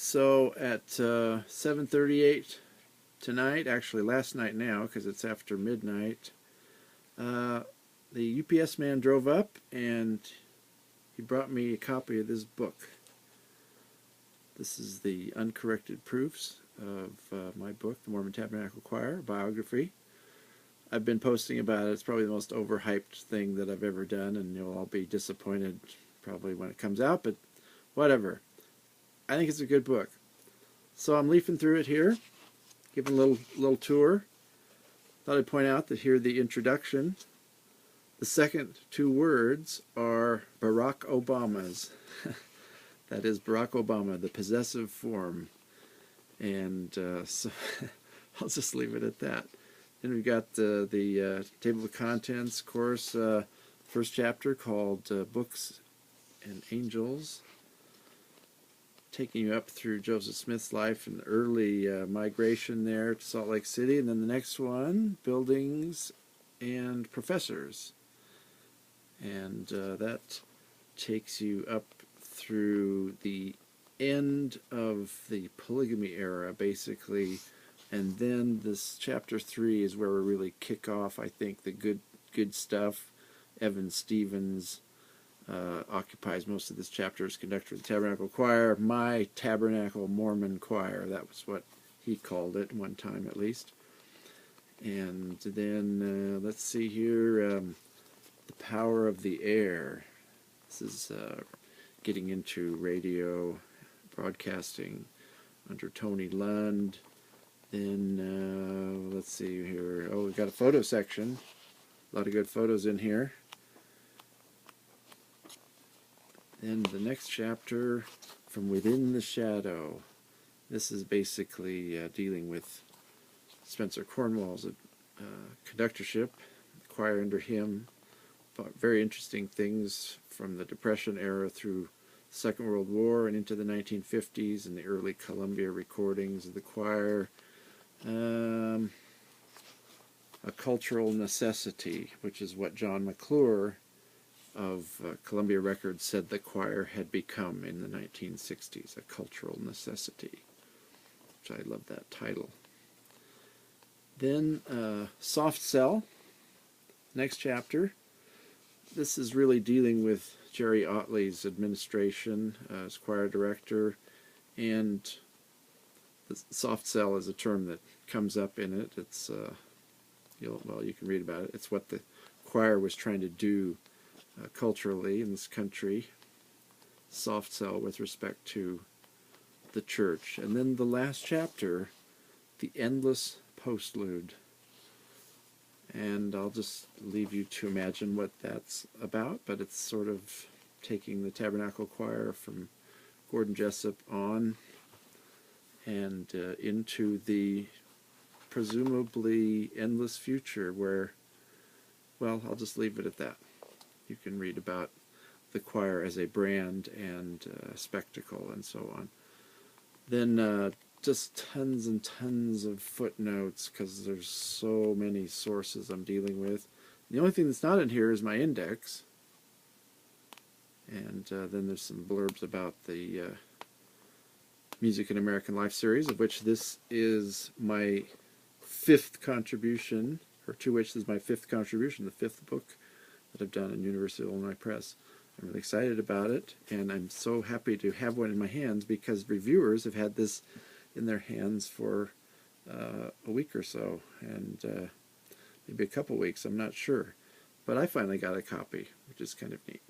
So at 7:38 tonight, actually last night now because it's after midnight, the UPS man drove up and he brought me a copy of this book. This is the uncorrected proofs of my book, The Mormon Tabernacle Choir, biography. I've been posting about it. It's probably the most overhyped thing that I've ever done, and you'll all be disappointed probably when it comes out, but whatever. I think it's a good book. So I'm leafing through it here, giving a little tour. Thought I'd point out that here the introduction. The second two words are Barack Obama's. That is Barack Obama, the possessive form. And so I'll just leave it at that. Then we've got the table of contents course, first chapter called Books and Angels, taking you up through Joseph Smith's life and the early migration there to Salt Lake City. And then the next one, Buildings and Professors. And that takes you up through the end of the polygamy era, basically. And then this chapter 3 is where we really kick off, I think, the good stuff. Evan Stevens occupies most of this chapter as conductor of the Tabernacle Choir. My Tabernacle Mormon Choir, that was what he called it one time at least. And then, let's see here, The Power of the Air. This is getting into radio broadcasting under Tony Lund. Then, let's see here. Oh, we've got a photo section. A lot of good photos in here. Then the next chapter, From Within the Shadow. This is basically dealing with Spencer Cornwall's conductorship, the choir under him. Very interesting things from the Depression era through the Second World War and into the 1950s and the early Columbia recordings of the choir. A cultural necessity, which is what John McClure of Columbia Records said the choir had become in the 1960s, a cultural necessity, which I love that title. Then Soft Cell, next chapter. This is really dealing with Jerry Otley's administration as choir director, and the soft cell is a term that comes up in it. It's you can read about it. It's what the choir was trying to do culturally in this country. Soft cell with respect to the church. And then the last chapter, The Endless Postlude. And I'll just leave you to imagine what that's about, but it's sort of taking the Tabernacle Choir from Gordon Jessup on and into the presumably endless future where, well, I'll just leave it at that. You can read about the choir as a brand and spectacle and so on. Then just tons and tons of footnotes because there's so many sources I'm dealing with. The only thing that's not in here is my index. And then there's some blurbs about the Music in American Life series, of which this is my fifth contribution, or to which this is my fifth contribution, the fifth book that I've done in University of Illinois Press. I'm really excited about it, and I'm so happy to have one in my hands because reviewers have had this in their hands for a week or so, and maybe a couple weeks, I'm not sure. But I finally got a copy, which is kind of neat.